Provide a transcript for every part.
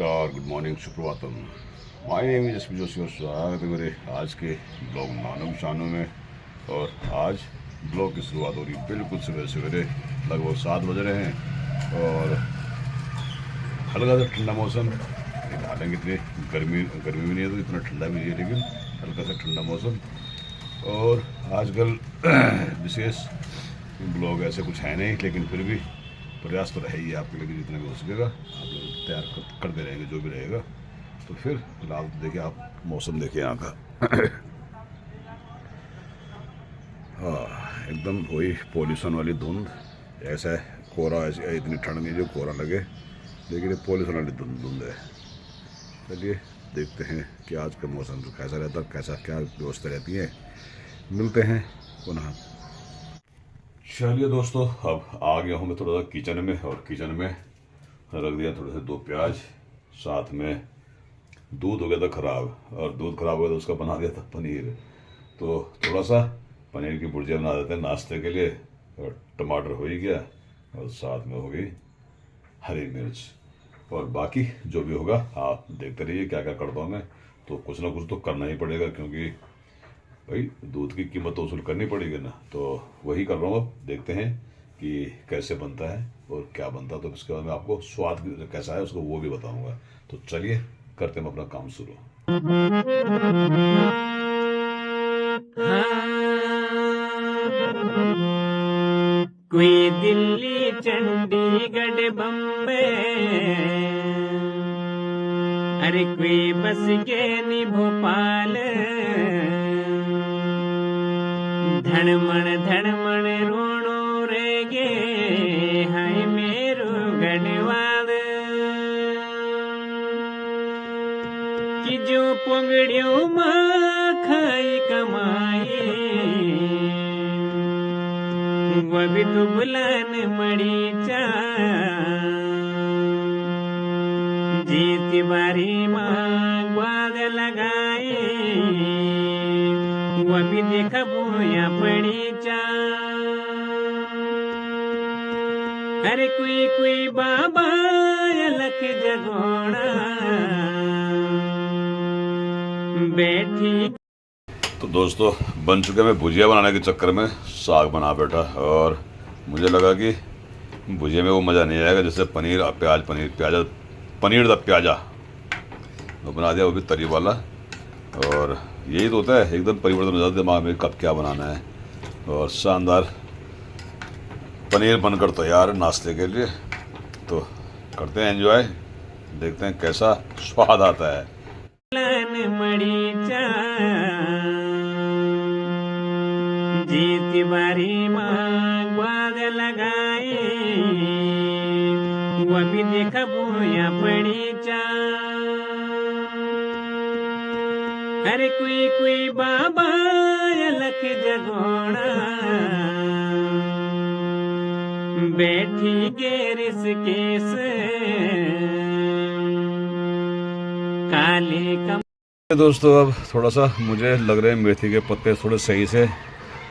नमस्कार, good morning, सुप्रभातम। My name is SP Joshi और स्वागत है मेरे आज के ब्लॉग नानम शानों में। और आज ब्लॉग की शुरुआत हो रही बिल्कुल सवेरे सवेरे, लगभग 7 बज रहे हैं और हल्का सा ठंडा मौसम। हालांकि इतनी गर्मी भी नहीं है तो इतना ठंडा भी नहीं है, लेकिन हल्का सा ठंडा मौसम। और आजकल विशेष ब्लॉग ऐसे कुछ है नहीं, लेकिन फिर भी प्रयास तो रहे ही आपके लिए, जितना भी हो सकेगा आप लोग तैयार करते रहेंगे जो भी रहेगा। तो फिर फिलहाल तो देखिए, आप मौसम देखिए यहाँ का। हाँ, एकदम वही पॉल्यूशन वाली धुंध, ऐसा है कोहरा, ऐसी इतनी ठंड नहीं जो कोहरा लगे, लेकिन ये पॉल्यूशन वाली धुंध है। चलिए देखते हैं कि आज का मौसम कैसा रहता है, कैसा क्या व्यवस्था रहती है। मिलते हैं पुनः। चलिए दोस्तों, अब आ गया हूँ मैं थोड़ा सा किचन में, और किचन में रख दिया थोड़े से 2 प्याज, साथ में दूध हो गया था ख़राब, और दूध ख़राब हो गया तो उसका बना दिया था पनीर। तो थोड़ा सा पनीर की भुर्जिया बना देते हैं नाश्ते के लिए, और टमाटर हो ही गया, और साथ में हो गई हरी मिर्च। और बाकी जो भी होगा आप देखते रहिए क्या क्या करता हूँ मैं। तो कुछ ना कुछ तो करना ही पड़ेगा, क्योंकि भाई दूध की कीमत तो वसूल करनी पड़ेगी ना। तो वही कर रहा हूँ। अब देखते हैं कि कैसे बनता है और क्या बनता है, तो उसके बाद मैं आपको स्वाद कैसा है उसको वो भी बताऊंगा। तो चलिए करते हैं अपना काम शुरू। कोई दिल्ली, चंडीगढ़, बम्बे, अरे कोई बस के नी भोपाल। धड़मण रोणो रे गे, हाय मेरो गढ़वाल। कि जो पोंगड़ियों माँ खाई कमाई, वो भी तो बुलान मड़ी चा। जीती बारी माँ ग्वाद लगाए, वो भी देखा भूया पड़ी चा। अरे कोई बाबा अलख जगोड़ा बैठी। तो दोस्तों बन चुके, मैं भुजिया बनाने के चक्कर में साग बना बैठा, और मुझे लगा कि भुजिया में वो मज़ा नहीं आएगा जैसे पनीर दा प्याजा वो बना दिया, वो भी तरी वाला। और यही तो होता है, एकदम परिवर्तन हो जाता है दिमाग में कब क्या बनाना है। और शानदार पनीर बनकर तैयार नाश्ते के लिए। तो करते हैं एंजॉय, देखते हैं कैसा स्वाद आता है। जीती बारी माँ ग्वाद लगाए, वो भी देखा भूया पड़ी चा। अरे कोई बाबा अलख जगोड़ा बैठी गेरिस केस काले कम। दोस्तों अब थोड़ा सा मुझे लग रहे हैं मेथी के पत्ते थोड़े सही से,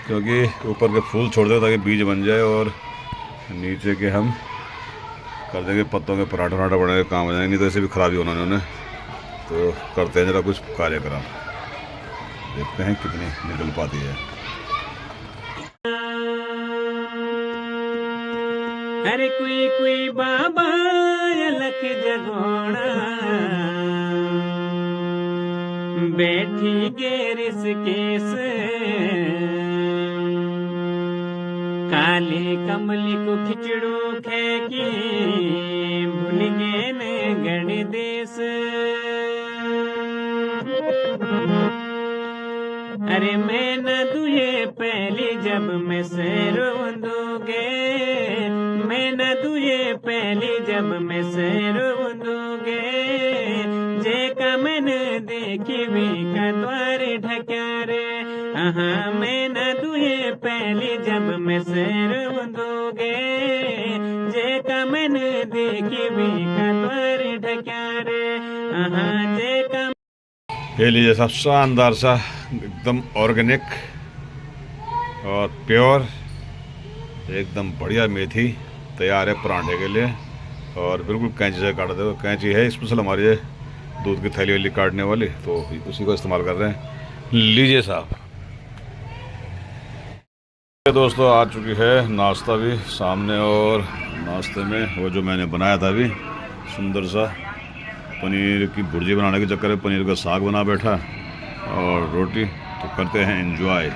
क्योंकि ऊपर के फूल छोड़ दें ताकि बीज बन जाए, और नीचे के हम कर देंगे पत्तों के पराठा बनाने के काम आ जाएंगे। नहीं तो ऐसे भी खराबी होना उन्होंने। तो करते हैं जरा कुछ कार्यक्रम, देखते हैं कितनी निकल पाती है। अरे कोई बाबा अलख जगोड़ा बैठी गेरिस केस काले कमली को खिचड़ू खेकी, भूल गए ने गण देश। अरे मैं न दुए पहली जब मैं सैरो दूंगे, मैं न दुए पहली जब मैं सैरो दूंगे। जे का मैंने देखी भी का द्वार ढक्या रे, हाँ मैं न दुए पहली जब मैं सैरो दूंगे। जे का मैंने देखी भी का द्वार ढक्या रे, हाँ जे का। ये लीजिए सब शानदार सा एकदम ऑर्गेनिक और प्योर एकदम बढ़िया मेथी तैयार है पराठे के लिए। और बिल्कुल कैंची से काट दे। कैंची है स्पेशल हमारी है दूध की थैली वाली काटने वाली, तो उसी को इस्तेमाल कर रहे हैं। लीजिए साहब। दोस्तों आ चुकी है नाश्ता भी सामने, और नाश्ते में वो जो मैंने बनाया था अभी सुंदर सा पनीर की भुर्जी बनाने के चक्कर में पनीर का साग बना बैठा और रोटी। तो करते हैं एंजॉय।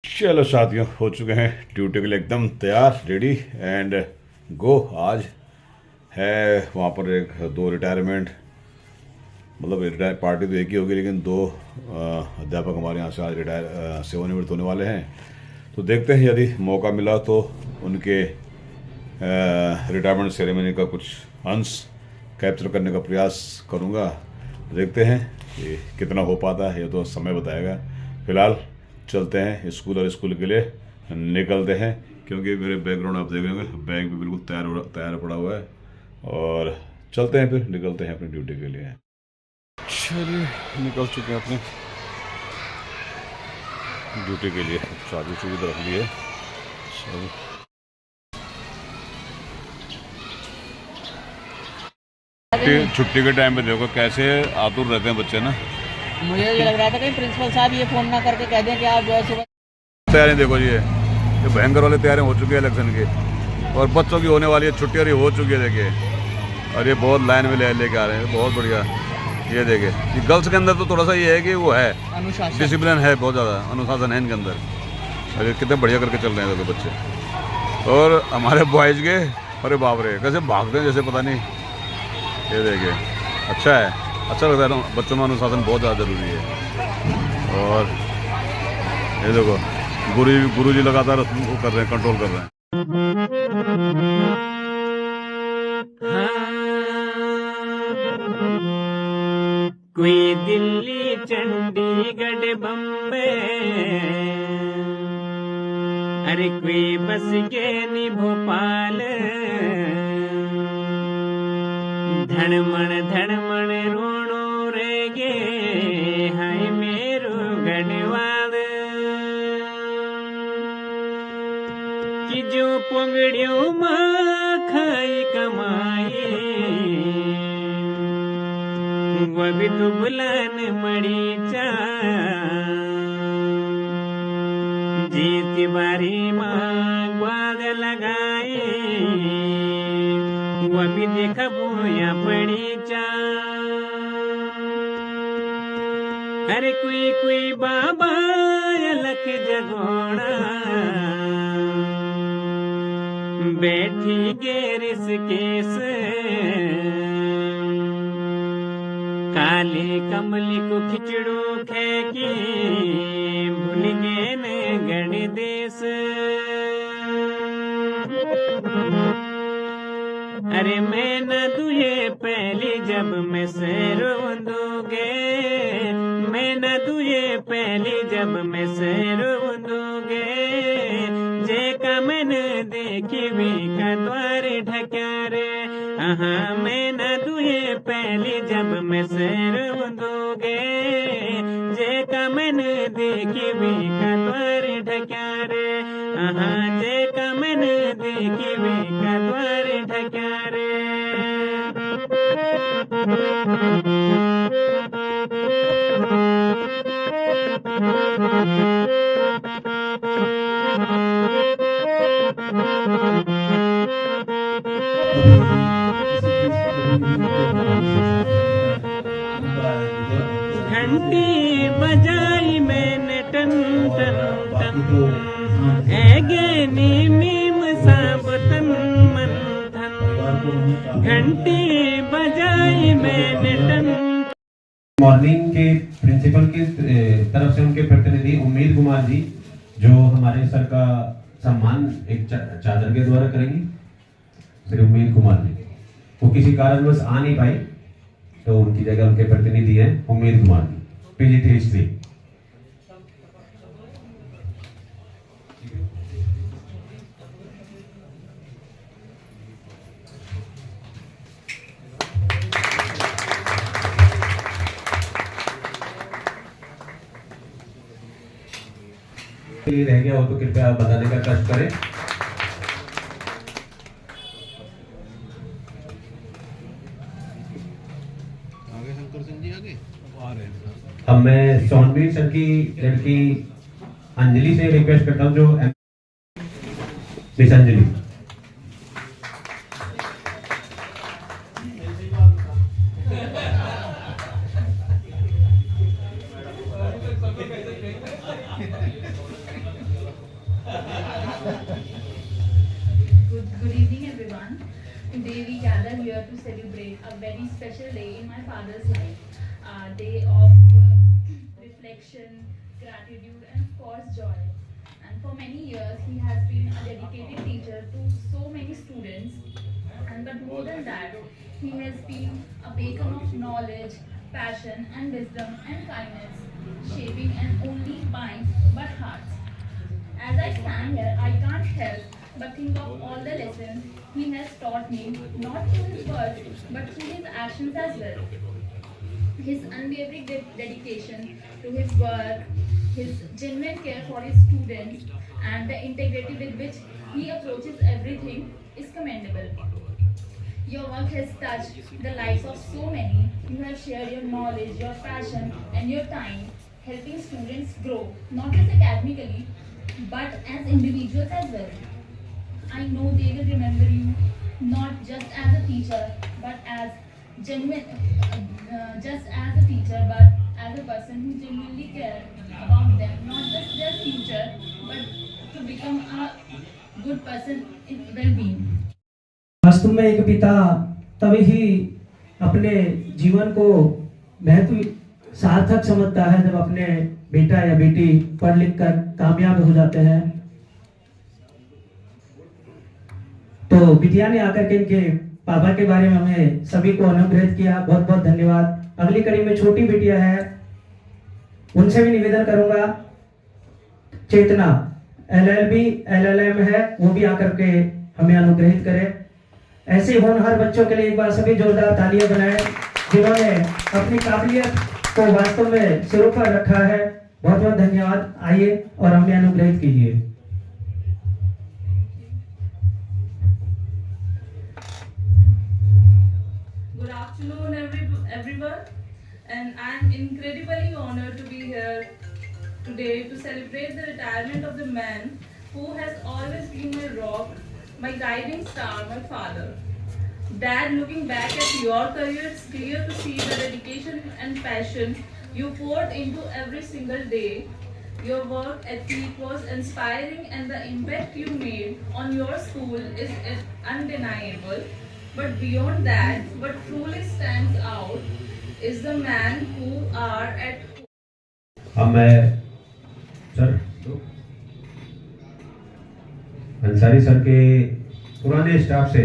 चलो साथियों, हो चुके हैं ड्यूटी के लिए एकदम तैयार, रेडी एंड गो। आज है वहाँ पर एक दो रिटायरमेंट, मतलब रिटायर पार्टी तो एक ही होगी, लेकिन दो अध्यापक हमारे यहाँ से आज रिटायर सेवानिवृत्त होने वाले हैं। तो देखते हैं यदि मौका मिला तो उनके रिटायरमेंट सेरेमनी का कुछ अंश कैप्चर करने का प्रयास करूँगा। देखते हैं कि कितना हो पाता है, ये तो समय बताएगा। फिलहाल चलते हैं स्कूल, और स्कूल के लिए निकलते हैं, क्योंकि मेरे बैकग्राउंड आप देख रहे होंगे, बैग भी बिल्कुल तैयार पड़ा हुआ है। और चलते हैं, फिर निकलते हैं अपनी ड्यूटी के लिए। चलिए निकल चुके हैं अपने ड्यूटी के लिए। चाबी चूबी रख ली है। छुट्टी के टाइम पे देखो कैसे आतुर रहते हैं बच्चे ना। मुझे ये लग रहा था कि प्रिंसिपल साहब ये फोन ना करके कह दें कि आप जो है सुबह तैयारी देखो जी, ये भयंकर वाली तैयारी हो चुकी है इलेक्शन की, और बच्चों की होने वाली है छुट्टी, और ये हो चुकी है देखिए। और ये बहुत लाइन में लेके आ रहे हैं, बहुत बढ़िया। ये देखिए, ये गर्ल्स के अंदर तो थोड़ा सा ये है कि वो है अनुशासन, डिसिप्लिन है, बहुत ज़्यादा अनुशासन है इनके अंदर। अरे कितने बढ़िया करके चल रहे हैं देखो बच्चे। और हमारे बॉयज़ के अरे बाप रे कैसे भागते हैं जैसे पता नहीं। ये देखिए अच्छा है, अच्छा लगता है ना, बच्चों में अनुशासन बहुत ज़्यादा ज़रूरी है। और ये देखो गुरुजी लगातार वो कर रहे हैं, कंट्रोल कर रहे हैं। कोई दिल्ली चंडीगढ़ बम्बे, अरे कोई बस के नी भोपाल। धड़मण रोणो रेगे हाय मेरो गढ़वाल। कि जो पोंगड़ियों माँ खाई कमाई, वो भी तो बुलान मड़ी चा। जीती बारी माँ ग्वाद लगाई, वो भी देखा बोया पड़ी चा। अरे कोई बाबा अलख जगोड़ा, बैठी गेरिस केस। काले कमली को खिचड़ू खेकी, भूल गए न गण देश। अरे मैं न तुझे पहली जब मैं सैरो दूंगे, मैं न तुझे पहली जब मैं सैरो दूंगे। जे का मैंने देखी भी का द्वार ढक्या रे, हाँ मैं न तुझे पहली जब मैं सैरो दूंगे। जे का मैंने देखी भी का द्वार ढक्या रे, हाँ जे का मैंने देखी भी का द्वार ढक्या रे। घंटी बजाई मैंने टन टन टन, ऐगे नीम साब तन मन थन। घंटी बजाई मैंने टन। मॉर्निंग के प्रिंसिपल की तरफ से उनके प्रतिनिधि उम्मीद कुमार जी, जो हमारे सर का सम्मान एक चादर के द्वारा करेंगे। श्री उम्मीद कुमार जी वो किसी कारणवश आ नहीं पाई, तो उनकी जगह उनके प्रतिनिधि हैं उम्मीद कुमार जी, पीजीटी हिस्ट्री। रह गया हो तो कृपया बताने का कष्ट करें। अब मैं सोनवीर सर की लड़की अंजलि से रिक्वेस्ट करता हूँ, जो miss Anjali. Good evening, everyone. Today we gather here to celebrate a very special day in my father's life, a day of reflection, gratitude, and of course joy. And for many years, he has been a dedicated teacher to so many students. And but more than that, he has been a beacon of knowledge, passion, and wisdom and kindness, shaping and only minds but hearts. As I stand here, I can't help but think of all the lessons he has taught me, not through his words, but through his actions as well. His unwavering dedication to his work, his genuine care for his students, and the integrity with which he approaches everything is commendable. Your work has touched the lives of so many. You have shared your knowledge, your passion, and your time, helping students grow, not just academically, but as individuals as well. I know they will remember you not just as a teacher, but as just as a teacher, but as a person who genuinely cares about them, not just their future, but to become a good person in well-being. वास्तव में एक पिता तभी ही अपने जीवन को महत्व सार्थक समझता है जब अपने बेटा या बेटी पढ़ लिख कर कामयाब हो जाते हैं। तो बिटिया ने आकर के इनके पापा के बारे में हमें सभी को अनुग्रहित किया, बहुत बहुत धन्यवाद। अगली कड़ी में छोटी बिटिया है, उनसे भी निवेदन करूंगा, चेतना LLB LLM है, वो भी आकर के हमें अनुग्रहित करे। ऐसे होनहार बच्चों के लिए एक बार सभी जोरदार तालियां बनाएं, जिन्होंने अपनी काबिलियत को वास्तव में सिरों पर रखा है। बहुत बहुत धन्यवाद। आइए और हमें अनुग्रहित कीजिए। Good afternoon, everyone, and I am incredibly honored to be here today to celebrate the retirement of the man who has always been my rock, my guiding star, my father. Dad, looking back at your career, it's clear to see the dedication and passion you poured into every single day. Your work ethic was inspiring and the impact you made on your school is undeniable. But beyond that, what truly stands out is the man who are at अब मैं sir Ansari sir के पुराने staff से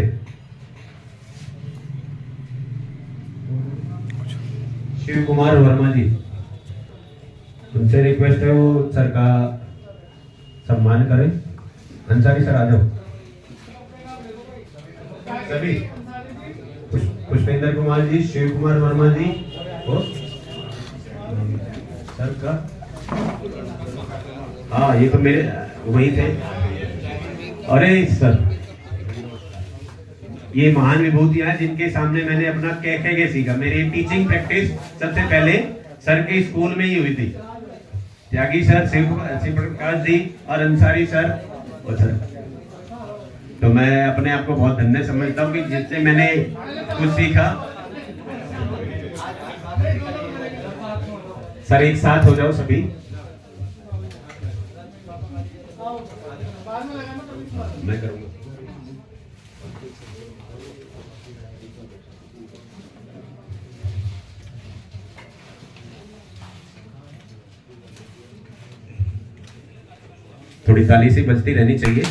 शिव कुमार वर्मा जी, उनसे request है वो sir का सम्मान करें। अंसारी सर आ जाओ। सभी पुष्पेंद्र कुमार जी, शिव कुमार वर्मा जी और सर का, हाँ ये तो मेरे वही थे। अरे सर, ये महान विभूतियां हैं जिनके सामने मैंने अपना कह सीखा। मेरी टीचिंग प्रैक्टिस सबसे पहले सर के स्कूल में ही हुई थी। त्यागी सर, शिव प्रकाश जी और अंसारी सर और सर, तो मैं अपने आप को बहुत धन्य समझता हूँ कि जिससे मैंने कुछ सीखा। सर एक साथ हो जाओ सभी। मैं करूँगा। थोड़ी ताली से बजती रहनी चाहिए।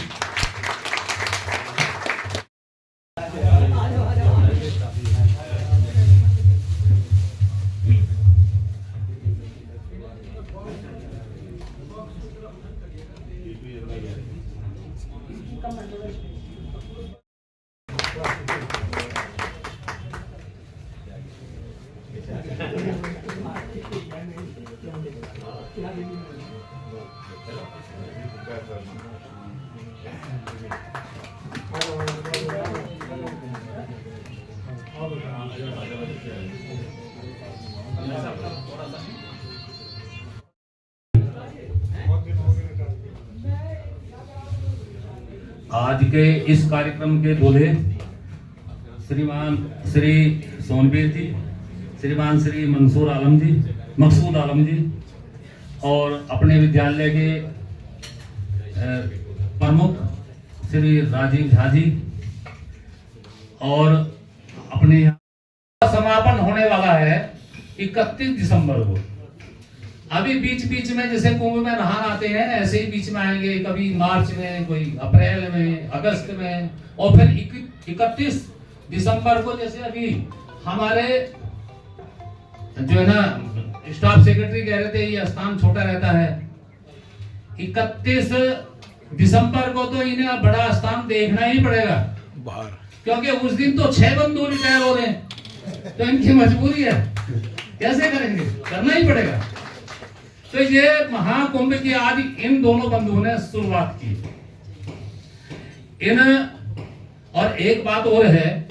आज के इस कार्यक्रम के दूल्हे श्रीमान श्री सोनवीर जी, श्रीमान श्री मंसूर आलम जी, मकसूद आलम जी और अपने विद्यालय के प्रमुख श्री राजीव झा जी और अपने समापन होने वाला है 31 दिसंबर को। अभी बीच बीच में जैसे कुंभ में नहान आते हैं ऐसे ही बीच में आएंगे, कभी मार्च में, कोई अप्रैल में, अगस्त में और फिर 31 दिसंबर को जैसे अभी हमारे जो है ना स्टाफ सेक्रेटरी कह रहे थे ये स्थान छोटा रहता है। 31 दिसंबर को तो इन्हें बड़ा स्थान देखना ही पड़ेगा बाहर, क्योंकि उस दिन तो 6 बंधु रिटायर हो रहे हैं, तो इनकी मजबूरी है, कैसे करेंगे, करना ही पड़ेगा। तो ये महाकुंभ की आज इन दोनों बंधुओं ने शुरुआत की। और एक बात और है,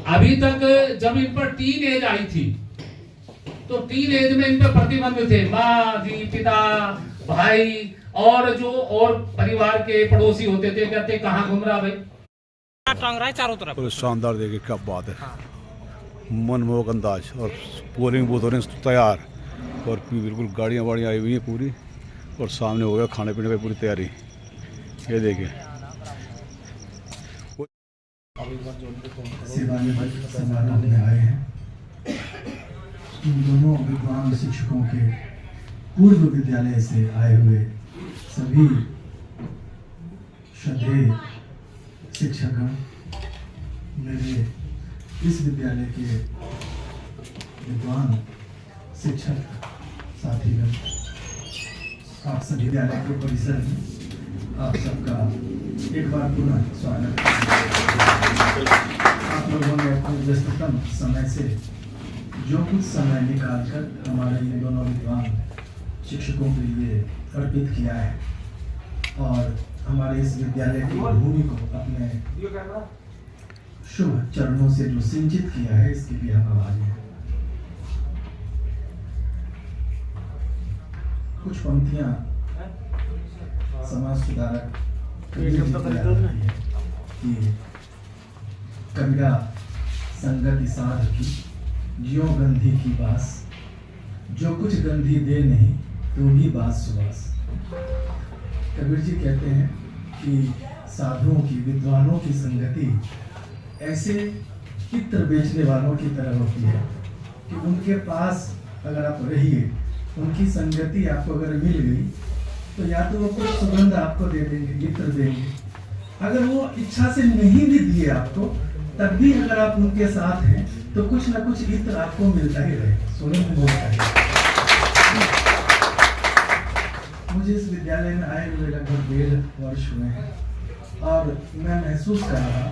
अभी तक जब इन पर टीन एज आई थी तो टीन एज में इन पर प्रतिबंध थे, माँ जी, पिता, भाई और जो और परिवार के पड़ोसी होते थे, कहते कहाँ घूम रहा भाई, टांग रहा है चारों तरफ। और शानदार देखिए क्या बात है, मनमोहक अंदाज। और पोलिंग बूथ हो रहे हैं तैयार और बिल्कुल गाड़ियाँ वाड़ियाँ आई हुई हैं पूरी, और सामने हो गया खाने पीने की पूरी तैयारी। ये देखिए समारोह में आए हैं इन दोनों विद्वान शिक्षकों के पूर्व विद्यालय से आए हुए सभी श्रद्धेय शिक्षकगण, मेरे इस विद्यालय के विद्वान शिक्षक साथीगण, आप सभी विद्यालय के परिसर में आप सबका एक बार पुनः स्वागत। आप लोगों ने अपने व्यस्ततम समय से जो कुछ समय निकालकर हमारे इन दोनों विद्वान शिक्षकों के लिए अर्पित किया है और हमारे इस विद्यालय की भूमि को अपने शुभ चरणों से जो सिंचित किया है, इसके लिए हम आभारी हैं। कुछ पंक्तियां समाज सुधारक कबीर जी की याद आती है कि कबीरा संगति साध की, जियो गंधी की बास, जो कुछ गंधी दे नहीं तो भी बास सुबास। कबीर जी कहते हैं कि साधुओं की, विद्वानों की संगति ऐसे इत्र बेचने वालों की तरह होती है कि उनके पास अगर आप रहिए, उनकी संगति आपको अगर मिल गई तो या तो वो कुछ सुगंध आपको दे देंगे, इत्र देंगे, अगर वो इच्छा से नहीं भी दिए आपको, तब भी अगर आप उनके साथ हैं तो कुछ ना कुछ इत्र आपको मिलता ही रहे, सुगंध मिलता ही। मुझे इस विद्यालय में आए हुए लगभग 1.5 वर्ष हुए हैं और मैं महसूस कर रहा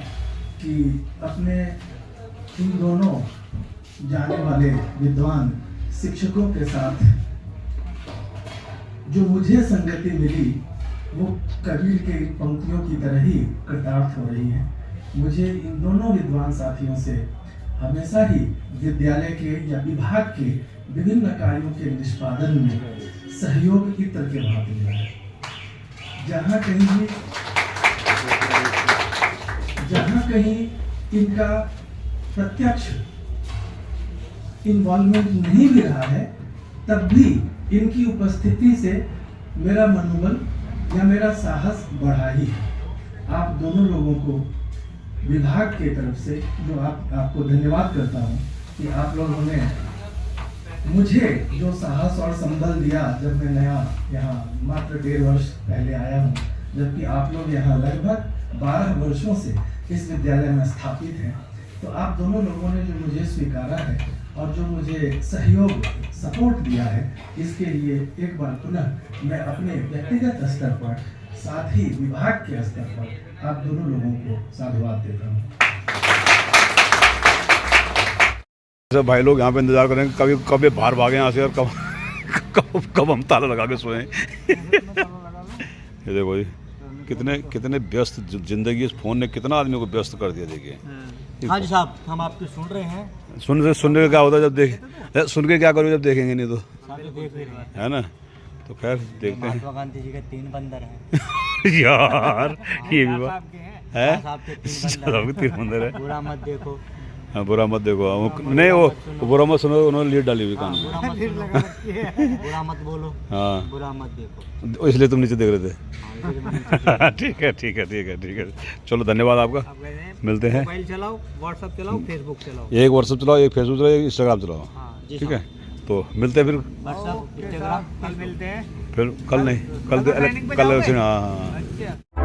कि अपने इन दोनों जाने वाले विद्वान शिक्षकों के साथ जो मुझे संगति मिली वो कबीर के पंक्तियों की तरह ही कृतार्थ हो रही है। मुझे इन दोनों विद्वान साथियों से हमेशा ही विद्यालय के या विभाग के विभिन्न कार्यों के निष्पादन में सहयोग की तरह के भाव मिला है। जहाँ कहीं इनका प्रत्यक्ष इन्वॉल्वमेंट नहीं भी रहा है, तब भी इनकी उपस्थिति से मेरा मनोबल या मेरा साहस बढ़ा ही है। आप दोनों लोगों को विभाग के तरफ से जो आपको धन्यवाद करता हूँ कि आप लोगों ने मुझे जो साहस और संबल दिया जब मैं नया यहाँ मात्र 1.5 वर्ष पहले आया हूँ, जबकि आप लोग यहाँ लगभग 12 वर्षों से इस विद्यालय में स्थापित हैं। तो आप दोनों लोगों ने जो मुझे स्वीकारा है और जो मुझे सहयोग, सपोर्ट दिया है, इसके लिए एक बार पुनः मैं अपने व्यक्तिगत स्तर पर, साथ ही विभाग के स्तर पर आप दोनों लोगों को साधुवाद देता हूँ। सब भाई लोग यहाँ पे इंतजार करेंगे कभी कभी बाहर भागे यहाँ से और कब हम ताला लगा के सोएं। ये देखो जी कितने व्यस्त जिंदगी, इस फोन ने कितना आदमी को व्यस्त कर दिया। देखिए हाँ जी साहब, हम आपको सुन रहे हैं। सुनने का क्या होता है जब सुन के क्या करोगे जब देखेंगे नहीं तो, है ना। तो खैर देखते हैं। महात्मा गांधी जी के 3 बंदर हैं। यार ये भी बात आपके हैं है। साहब के 3 बंदर साहब के 3 बंदर है। बुरा मत देखो। हाँ बुरा मत देखो, नहीं वो बुरा मत सुनो, उन्होंने लीड डाली हुई कान में। बुरा मत सुनो, बुरा मत बोलो, हाँ बुरा मत देखो, इसलिए तुम नीचे देख रहे थे। हाँ, इसलिए मैं नीचे ठीक है ठीक है ठीक है ठीक है, चलो धन्यवाद आपका, आप कह रहे हैं मिलते हैं। मोबाइल चलाओ, व्हाट्सएप चलाओ, फेसबुक चलाओ। एक व्हाट्सएप चलाओ, एक फेसबुक चलाओ, एक इंस्टाग्राम चलाओ। हाँ जी ठीक है, तो मिलते हैं फिर। व्हाट्सएप, इंस्टाग्राम, कल मिलते हैं। फिर कल नहीं, कल ट्रेनिंग पे कल जाओगे? हाँ। अच्छा।